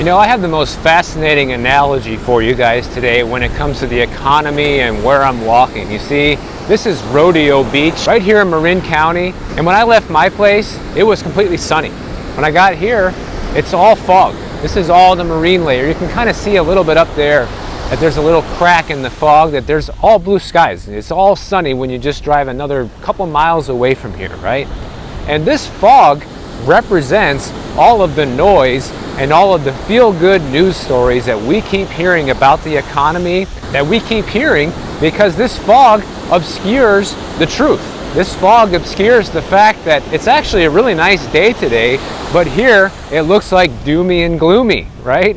You know, I have the most fascinating analogy for you guys today when it comes to the economy and where I'm walking. You see, this is Rodeo Beach right here in Marin County. And when I left my place, it was completely sunny. When I got here, it's all fog. This is all the marine layer. You can kind of see a little bit up there that there's a little crack in the fog, that there's all blue skies. It's all sunny when you just drive another couple miles away from here, right? And this fog represents all of the noise and all of the feel-good news stories that we keep hearing about the economy, that we keep hearing because this fog obscures the truth. This fog obscures the fact that it's actually a really nice day today, but here it looks like doomy and gloomy, right?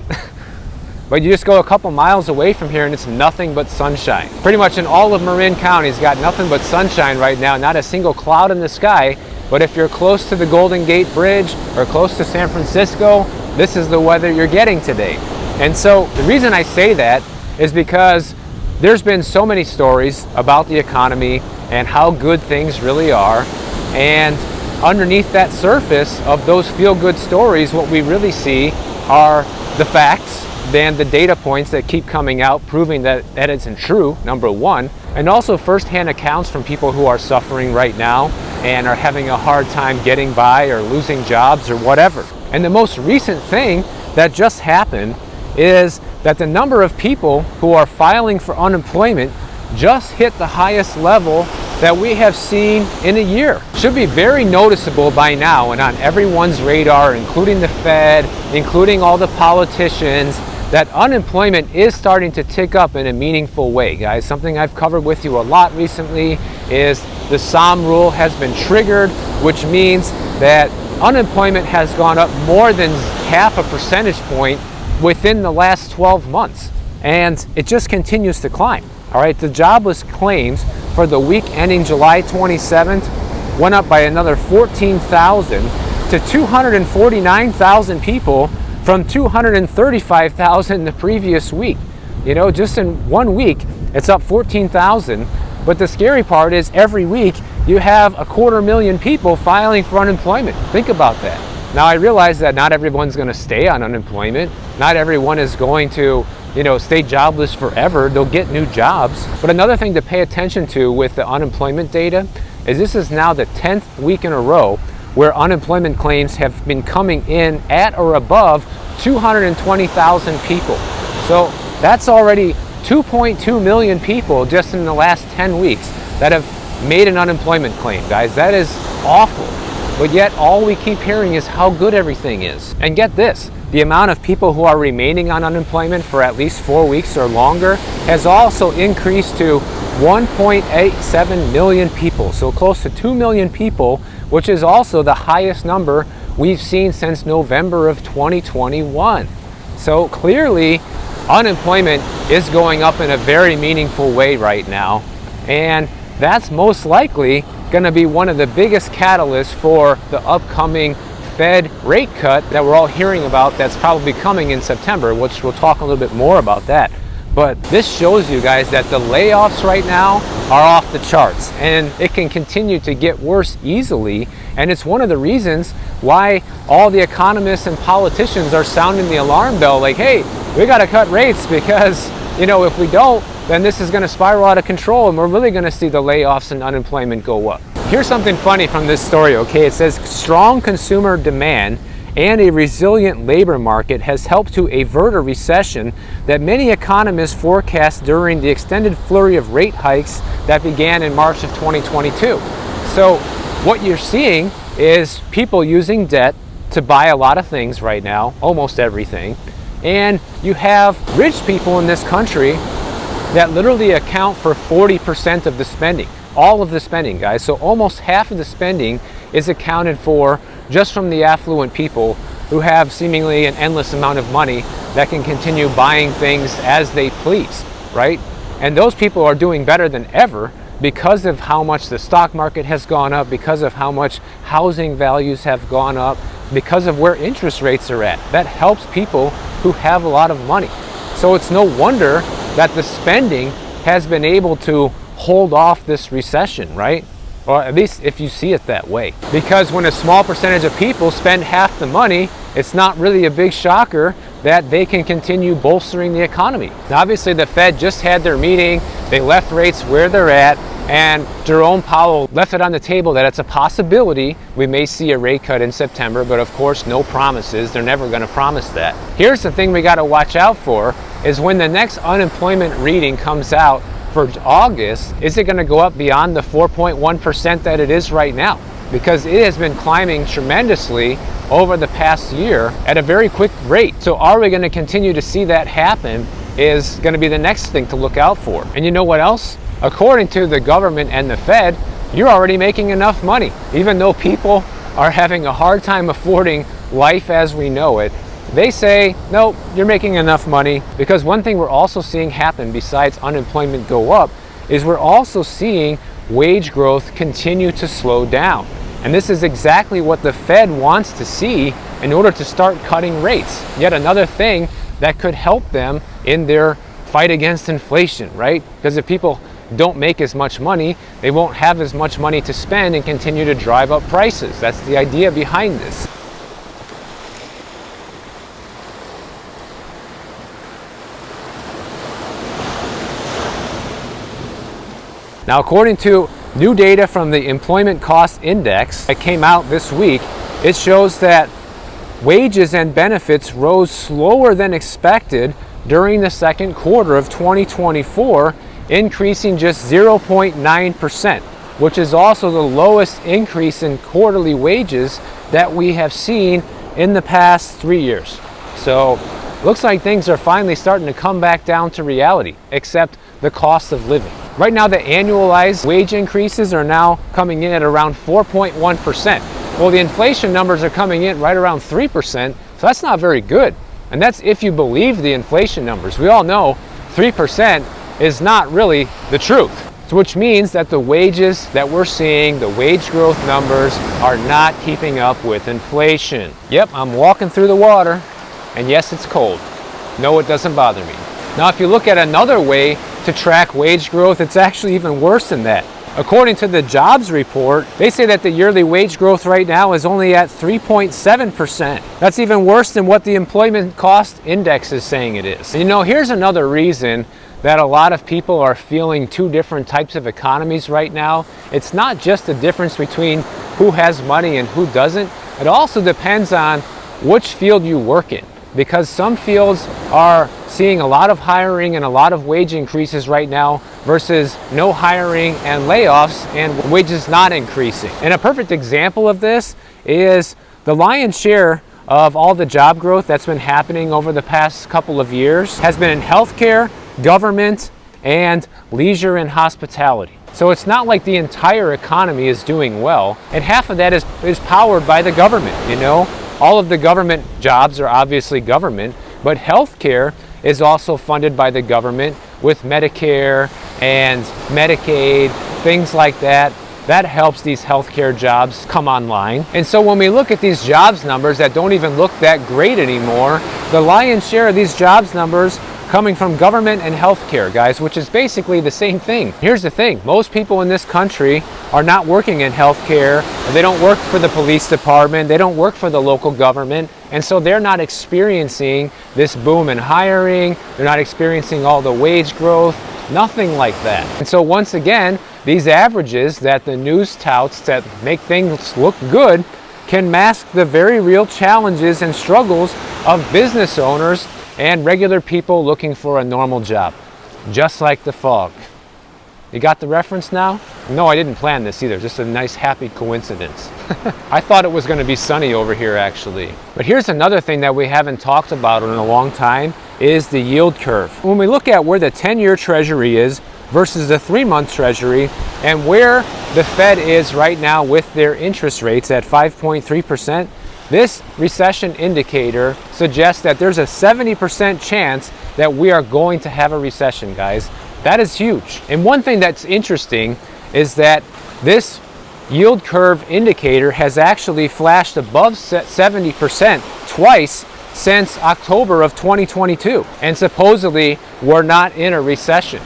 But you just go a couple miles away from here and it's nothing but sunshine. Pretty much in all of Marin County, it's got nothing but sunshine right now, not a single cloud in the sky. But if you're close to the Golden Gate Bridge or close to San Francisco, this is the weather you're getting today. And so the reason I say that is because there's been so many stories about the economy and how good things really are. And underneath that surface of those feel-good stories, what we really see are the facts, then the data points that keep coming out proving that isn't true, number one, and also firsthand accounts from people who are suffering right now and are having a hard time getting by or losing jobs or whatever. And the most recent thing that just happened is that the number of people who are filing for unemployment just hit the highest level that we have seen in a year. Should be very noticeable by now and on everyone's radar, including the Fed, including all the politicians, that unemployment is starting to tick up in a meaningful way, guys. Something I've covered with you a lot recently is the SOM rule has been triggered, which means that unemployment has gone up more than half a percentage point within the last 12 months. And it just continues to climb. All right, the jobless claims for the week ending July 27th went up by another 14,000 to 249,000 people from 235,000 the previous week. You know, just in 1 week, it's up 14,000. But the scary part is every week you have 250,000 people filing for unemployment. Think about that. Now, I realize that not everyone's going to stay on unemployment. Not everyone is going to, stay jobless forever. They'll get new jobs. But another thing to pay attention to with the unemployment data is this is now the 10th week in a row where unemployment claims have been coming in at or above 220,000 people. So that's already 2.2 million people just in the last 10 weeks that have made an unemployment claim, guys. That is awful. But yet all we keep hearing is how good everything is. And get this, the amount of people who are remaining on unemployment for at least 4 weeks or longer has also increased to 1.87 million people. So close to 2 million people, which is also the highest number we've seen since November of 2021. So clearly, unemployment is going up in a very meaningful way right now. And that's most likely going to be one of the biggest catalysts for the upcoming Fed rate cut that we're all hearing about that's probably coming in September, which we'll talk a little bit more about that. But this shows you guys that the layoffs right now are off the charts and it can continue to get worse easily. And it's one of the reasons why all the economists and politicians are sounding the alarm bell like, hey, we got to cut rates because, if we don't, then this is going to spiral out of control and we're really going to see the layoffs and unemployment go up. Here's something funny from this story, okay? It says strong consumer demand and a resilient labor market has helped to avert a recession that many economists forecast during the extended flurry of rate hikes that began in March of 2022. So what you're seeing is people using debt to buy a lot of things right now, almost everything. And you have rich people in this country that literally account for 40% of the spending, all of the spending, guys. So almost half of the spending is accounted for just from the affluent people who have seemingly an endless amount of money that can continue buying things as they please, right? And those people are doing better than ever because of how much the stock market has gone up, because of how much housing values have gone up, because of where interest rates are at. That helps people who have a lot of money. So it's no wonder that the spending has been able to hold off this recession, right? Or at least if you see it that way. Because when a small percentage of people spend half the money, it's not really a big shocker that they can continue bolstering the economy. Now, obviously, the Fed just had their meeting. They left rates where they're at, and Jerome Powell left it on the table that it's a possibility we may see a rate cut in September, but of course, no promises. They're never going to promise that. Here's the thing we got to watch out for is when the next unemployment reading comes out for August, is it going to go up beyond the 4.1% that it is right now? Because it has been climbing tremendously over the past year at a very quick rate. So are we going to continue to see that happen is going to be the next thing to look out for. And you know what else? According to the government and the Fed, you're already making enough money. Even though people are having a hard time affording life as we know it, they say, nope, you're making enough money. Because one thing we're also seeing happen besides unemployment go up is we're also seeing wage growth continue to slow down. And this is exactly what the Fed wants to see in order to start cutting rates. Yet another thing that could help them in their fight against inflation, right? Because if people don't make as much money, they won't have as much money to spend and continue to drive up prices. That's the idea behind this. Now, according to new data from the Employment Cost Index that came out this week, it shows that wages and benefits rose slower than expected during the second quarter of 2024, increasing just 0.9%, which is also the lowest increase in quarterly wages that we have seen in the past 3 years. So, looks like things are finally starting to come back down to reality, except the cost of living. Right now, the annualized wage increases are now coming in at around 4.1%. Well, the inflation numbers are coming in right around 3%, so that's not very good. And that's if you believe the inflation numbers. We all know 3% is not really the truth. So which means that the wages that we're seeing, the wage growth numbers, are not keeping up with inflation. Yep, I'm walking through the water, and yes, it's cold. No, it doesn't bother me. Now, if you look at another way to track wage growth, it's actually even worse than that. According to the jobs report, they say that the yearly wage growth right now is only at 3.7%. That's even worse than what the Employment Cost Index is saying it is. And you know, here's another reason that a lot of people are feeling two different types of economies right now. It's not just the difference between who has money and who doesn't. It also depends on which field you work in. Because some fields are seeing a lot of hiring and a lot of wage increases right now versus no hiring and layoffs and wages not increasing. And a perfect example of this is the lion's share of all the job growth that's been happening over the past couple of years has been in healthcare, government, and leisure and hospitality. So it's not like the entire economy is doing well, and half of that is powered by the government, you know? All of the government jobs are obviously government, but healthcare is also funded by the government with Medicare and Medicaid, things like that. That helps these healthcare jobs come online. And so when we look at these jobs numbers that don't even look that great anymore, the lion's share of these jobs numbers coming from government and healthcare, guys, which is basically the same thing. Here's the thing, most people in this country are not working in healthcare, they don't work for the police department, they don't work for the local government, and so they're not experiencing this boom in hiring, they're not experiencing all the wage growth, nothing like that. And so once again, these averages that the news touts that make things look good can mask the very real challenges and struggles of business owners and regular people looking for a normal job, just like the fog. You got the reference now? No, I didn't plan this either, just a nice happy coincidence. I thought it was going to be sunny over here actually. But here's another thing that we haven't talked about in a long time is the yield curve. When we look at where the 10-year Treasury is versus the 3-month Treasury and where the Fed is right now with their interest rates at 5.3%, this recession indicator suggests that there's a 70% chance that we are going to have a recession, guys. That is huge. And one thing that's interesting is that this yield curve indicator has actually flashed above 70% twice since October of 2022. And supposedly we're not in a recession.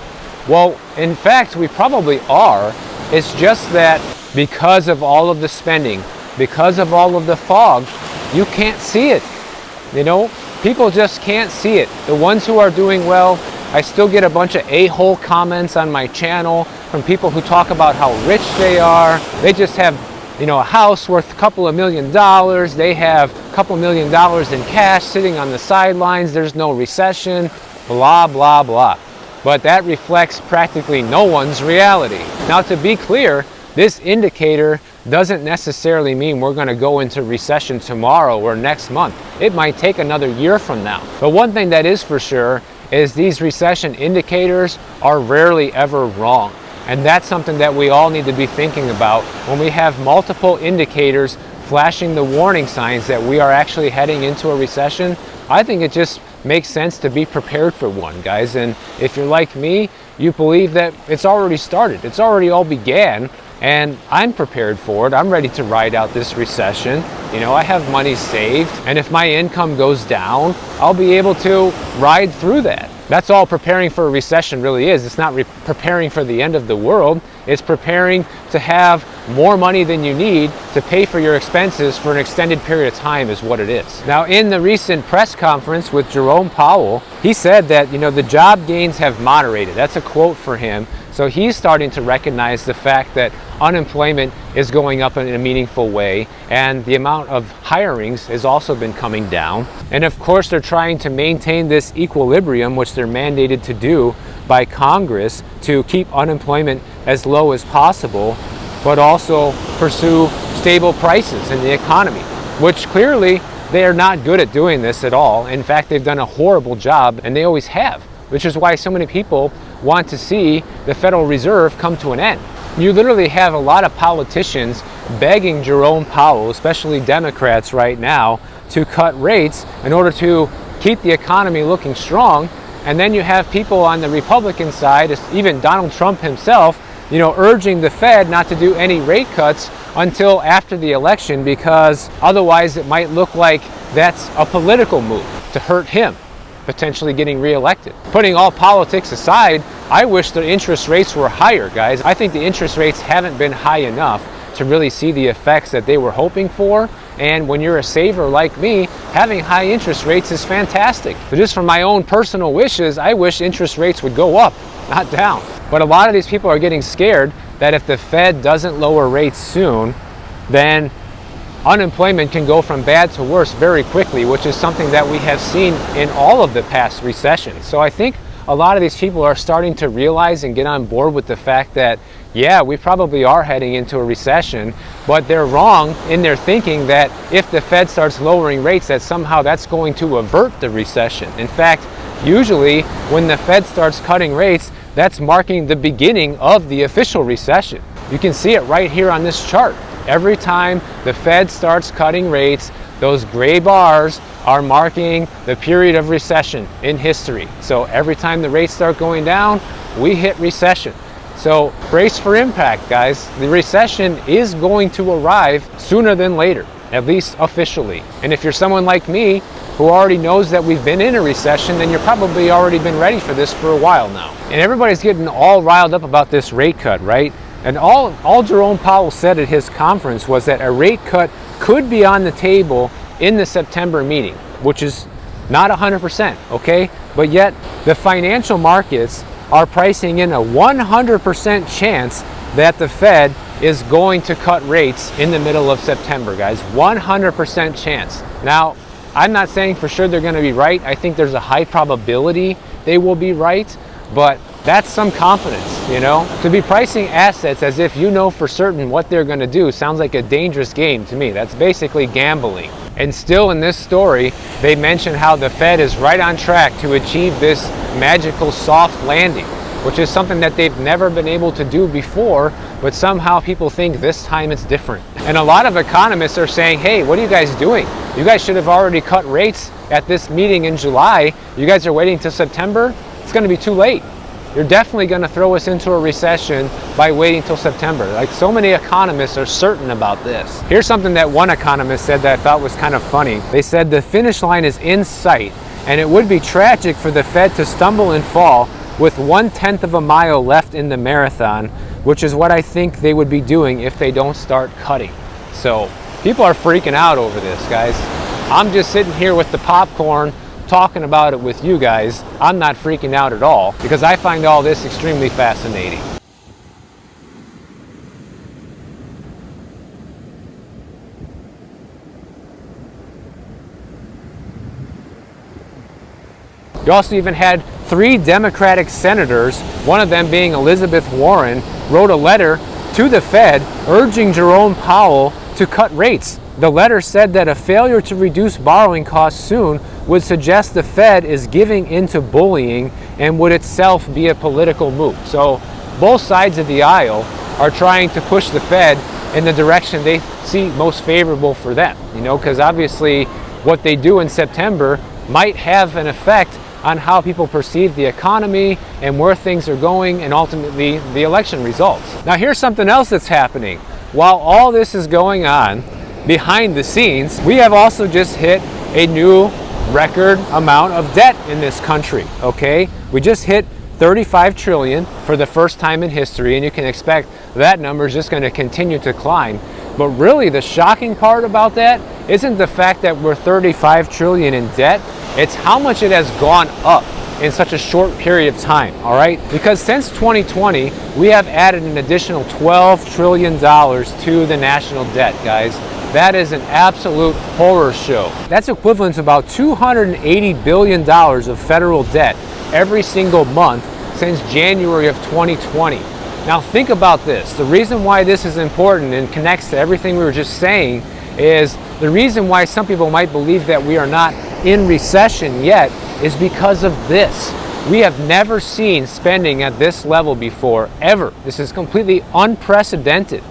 Well, in fact, we probably are. It's just that because of all of the spending, because of all of the fog, you can't see it. You know, People just can't see it. The ones who are doing well, I still get a bunch of a-hole comments on my channel from people who talk about how rich they are. They just have, you know, a house worth a couple of $1 million. They have a couple $1 million in cash sitting on the sidelines. There's no recession, blah, blah, blah. But that reflects practically no one's reality. Now, to be clear, this indicator doesn't necessarily mean we're going to go into recession tomorrow or next month. It might take another year from now. But one thing that is for sure is these recession indicators are rarely ever wrong. And that's something that we all need to be thinking about when we have multiple indicators flashing the warning signs that we are actually heading into a recession. I think it just makes sense to be prepared for one, guys. And if you're like me, you believe that it's already started. It's already all began. And I'm prepared for it. I'm ready to ride out this recession. You know, I have money saved, and if my income goes down, I'll be able to ride through that. That's all preparing for a recession really is. It's not preparing for the end of the world. It's preparing to have more money than you need to pay for your expenses for an extended period of time is what it is. Now, in the recent press conference with Jerome Powell, he said that, you know, the job gains have moderated. That's a quote for him. So he's starting to recognize the fact that unemployment is going up in a meaningful way, and the amount of hirings has also been coming down. And of course, they're trying to maintain this equilibrium, which they're mandated to do by Congress to keep unemployment as low as possible, but also pursue stable prices in the economy, which clearly they are not good at doing this at all. In fact, they've done a horrible job, and they always have, which is why so many people want to see the Federal Reserve come to an end. You literally have a lot of politicians begging Jerome Powell, especially Democrats right now, to cut rates in order to keep the economy looking strong. And then you have people on the Republican side, even Donald Trump himself, you know, urging the Fed not to do any rate cuts until after the election, because otherwise it might look like that's a political move to hurt him, potentially getting reelected. Putting all politics aside, I wish the interest rates were higher, guys. I think the interest rates haven't been high enough to really see the effects that they were hoping for. And when you're a saver like me, having high interest rates is fantastic. But just from my own personal wishes, I wish interest rates would go up, not down. But a lot of these people are getting scared that if the Fed doesn't lower rates soon, then unemployment can go from bad to worse very quickly, which is something that we have seen in all of the past recessions. So I think a lot of these people are starting to realize and get on board with the fact that, yeah, we probably are heading into a recession, but they're wrong in their thinking that if the Fed starts lowering rates, that somehow that's going to avert the recession. In fact, usually when the Fed starts cutting rates, that's marking the beginning of the official recession. You can see it right here on this chart. Every time the Fed starts cutting rates, those gray bars are marking the period of recession in history. So every time the rates start going down, we hit recession. So brace for impact, guys. The recession is going to arrive sooner than later, at least officially. And if you're someone like me who already knows that we've been in a recession, then you're probably already been ready for this for a while now. And everybody's getting all riled up about this rate cut, right? And all Jerome Powell said at his conference was that a rate cut could be on the table in the September meeting, which is not 100%, okay? But yet the financial markets are pricing in a 100% chance that the Fed is going to cut rates in the middle of September, guys. 100% chance. Now, I'm not saying for sure they're going to be right. I think there's a high probability they will be right, but that's some confidence, you know? To be pricing assets as if you know for certain what they're going to do sounds like a dangerous game to me. That's basically gambling. And still in this story, they mention how the Fed is right on track to achieve this magical soft landing, which is something that they've never been able to do before, but somehow people think this time it's different. And a lot of economists are saying, hey, what are you guys doing? You guys should have already cut rates at this meeting in July. You guys are waiting till September? It's going to be too late. You're definitely going to throw us into a recession by waiting till September. Like, so many economists are certain about this. Here's something that one economist said that I thought was kind of funny. They said the finish line is in sight, and it would be tragic for the Fed to stumble and fall with 1/10 of a mile left in the marathon, which is what I think they would be doing if they don't start cutting. So people are freaking out over this, guys. I'm just sitting here with the popcorn, talking about it with you guys, I'm not freaking out at all because I find all this extremely fascinating. You also even had 3 Democratic senators, one of them being Elizabeth Warren, wrote a letter to the Fed urging Jerome Powell to cut rates. The letter said that a failure to reduce borrowing costs soon would suggest the Fed is giving into bullying and would itself be a political move. So both sides of the aisle are trying to push the Fed in the direction they see most favorable for them, because obviously what they do in September might have an effect on how people perceive the economy and where things are going and ultimately the election results. Now here's something else that's happening. While all this is going on behind the scenes, we have also just hit a new record amount of debt in this country, okay? We just hit 35 trillion for the first time in history, and you can expect that number is just going to continue to climb. But really the shocking part about that isn't the fact that we're 35 trillion in debt, it's how much it has gone up in such a short period of time, all right? Because since 2020, we have added an additional $12 trillion to the national debt, guys. That is an absolute horror show. That's equivalent to about $280 billion of federal debt every single month since January of 2020. Now think about this. The reason why this is important and connects to everything we were just saying is the reason why some people might believe that we are not in recession yet is because of this. We have never seen spending at this level before, ever. This is completely unprecedented.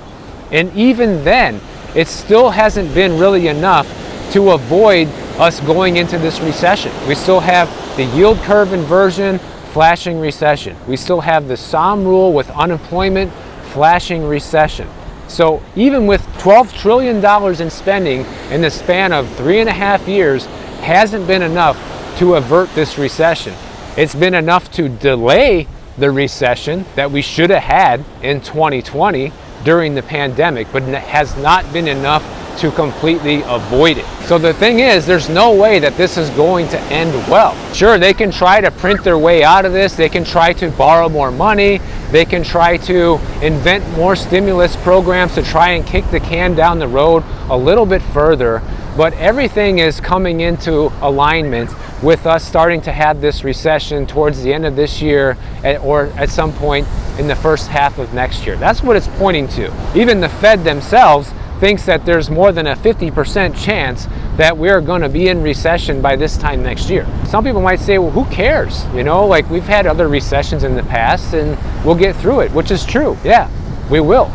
And even then, it still hasn't been really enough to avoid us going into this recession. We still have the yield curve inversion, flashing recession. We still have the SOM rule with unemployment, flashing recession. So even with $12 trillion in spending in the span of 3.5 years, hasn't been enough to avert this recession. It's been enough to delay the recession that we should have had in 2020 during the pandemic, but it has not been enough to completely avoid it. So the thing is, there's no way that this is going to end well. Sure, they can try to print their way out of this, they can try to borrow more money, they can try to invent more stimulus programs to try and kick the can down the road a little bit further, but everything is coming into alignment with us starting to have this recession towards the end of this year or at some point in the first half of next year. That's what it's pointing to. Even the Fed themselves thinks that there's more than a 50% chance that we're going to be in recession by this time next year. Some people might say, well, who cares? Like we've had other recessions in the past and we'll get through it, which is true. Yeah, we will.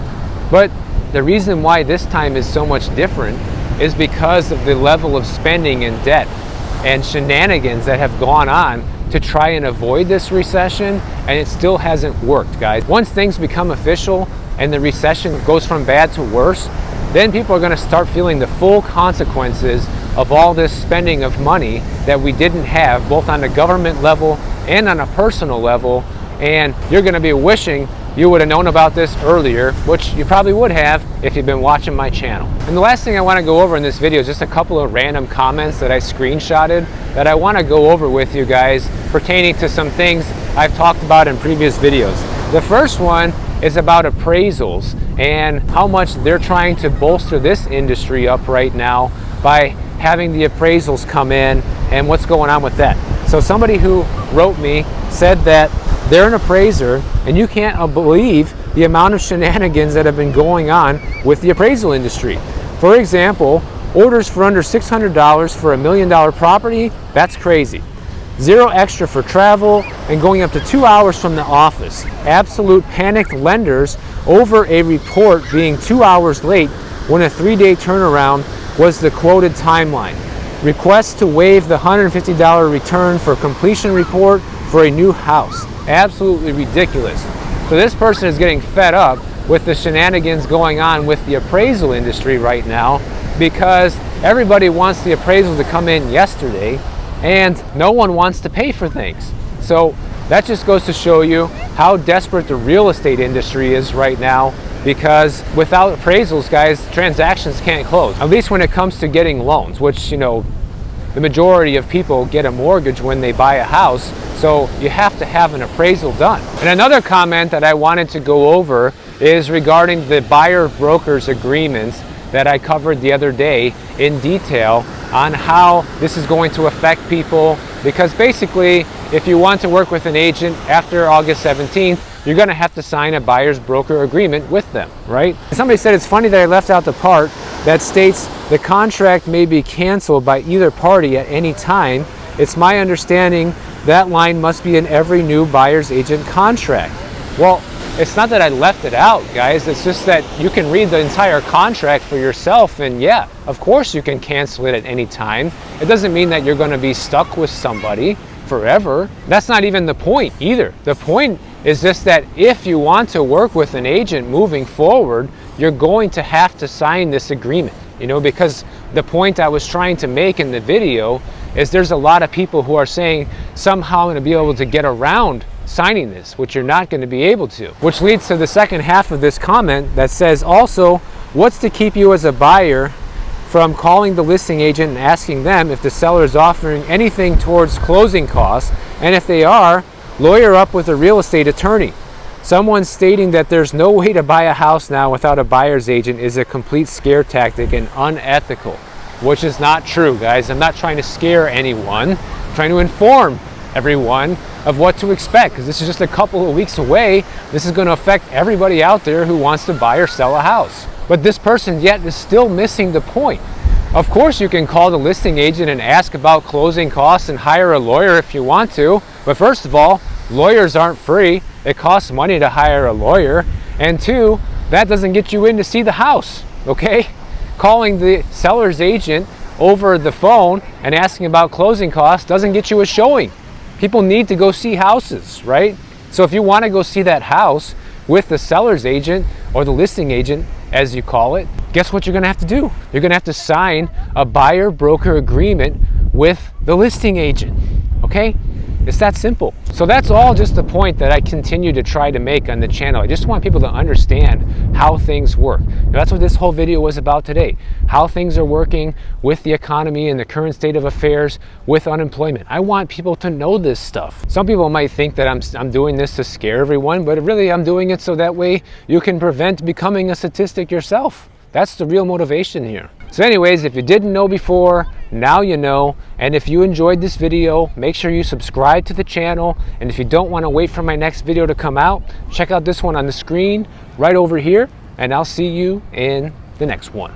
But the reason why this time is so much different is because of the level of spending and debt and shenanigans that have gone on to try and avoid this recession, and it still hasn't worked, guys. Once things become official and the recession goes from bad to worse, then people are going to start feeling the full consequences of all this spending of money that we didn't have, both on the government level and on a personal level, and you're going to be wishing you would have known about this earlier, which you probably would have if you've been watching my channel. And the last thing I want to go over in this video is just a couple of random comments that I screenshotted that I want to go over with you guys pertaining to some things I've talked about in previous videos. The first one is about appraisals and how much they're trying to bolster this industry up right now by having the appraisals come in and what's going on with that. So somebody who wrote me said that they're an appraiser and you can't believe the amount of shenanigans that have been going on with the appraisal industry. For example, orders for under $600 for $1 million property, that's crazy. Zero extra for travel and going up to 2 hours from the office. Absolute panicked lenders over a report being 2 hours late when a 3-day turnaround was the quoted timeline. Requests to waive the $150 return for completion report for a new house. Absolutely ridiculous. So this person is getting fed up with the shenanigans going on with the appraisal industry right now because everybody wants the appraisal to come in yesterday and no one wants to pay for things. So that just goes to show you how desperate the real estate industry is right now, because without appraisals, guys, transactions can't close, at least when it comes to getting loans, which, the majority of people get a mortgage when they buy a house, so you have to have an appraisal done. And another comment that I wanted to go over is regarding the buyer brokers agreements that I covered the other day in detail on how this is going to affect people, because basically if you want to work with an agent after August 17th, you're going to have to sign a buyer's broker agreement with them, right? Somebody said it's funny that I left out the part that states the contract may be canceled by either party at any time. It's my understanding that line must be in every new buyer's agent contract. Well, it's not that I left it out, guys. It's just that you can read the entire contract for yourself, and yeah, of course you can cancel it at any time. It doesn't mean that you're going to be stuck with somebody forever. That's not even the point either. The point is just that if you want to work with an agent moving forward, you're going to have to sign this agreement, you know, because the point I was trying to make in the video is there's a lot of people who are saying somehow I'm going to be able to get around signing this, which you're not going to be able to. Which leads to the second half of this comment that says, also, what's to keep you as a buyer from calling the listing agent and asking them if the seller is offering anything towards closing costs, and if they are, lawyer up with a real estate attorney. Someone stating that there's no way to buy a house now without a buyer's agent is a complete scare tactic and unethical, which is not true, guys. I'm not trying to scare anyone. I'm trying to inform everyone of what to expect, because this is just a couple of weeks away. This is going to affect everybody out there who wants to buy or sell a house. But this person yet is still missing the point. Of course you can call the listing agent and ask about closing costs and hire a lawyer if you want to, but first of all, lawyers aren't free. It costs money to hire a lawyer, and two, that doesn't get you in to see the house, okay? Calling the seller's agent over the phone and asking about closing costs doesn't get you a showing. People need to go see houses, right? So if you want to go see that house with the seller's agent or the listing agent, as you call it, guess what you're going to have to do? You're going to have to sign a buyer broker agreement with the listing agent, okay? It's that simple. So that's all just the point that I continue to try to make on the channel. I just want people to understand how things work. Now, that's what this whole video was about today. How things are working with the economy and the current state of affairs with unemployment. I want people to know this stuff. Some people might think that I'm doing this to scare everyone, but really I'm doing it so that way you can prevent becoming a statistic yourself. That's the real motivation here. So anyways, if you didn't know before, now you know. And if you enjoyed this video, make sure you subscribe to the channel. And if you don't want to wait for my next video to come out, check out this one on the screen right over here. And I'll see you in the next one.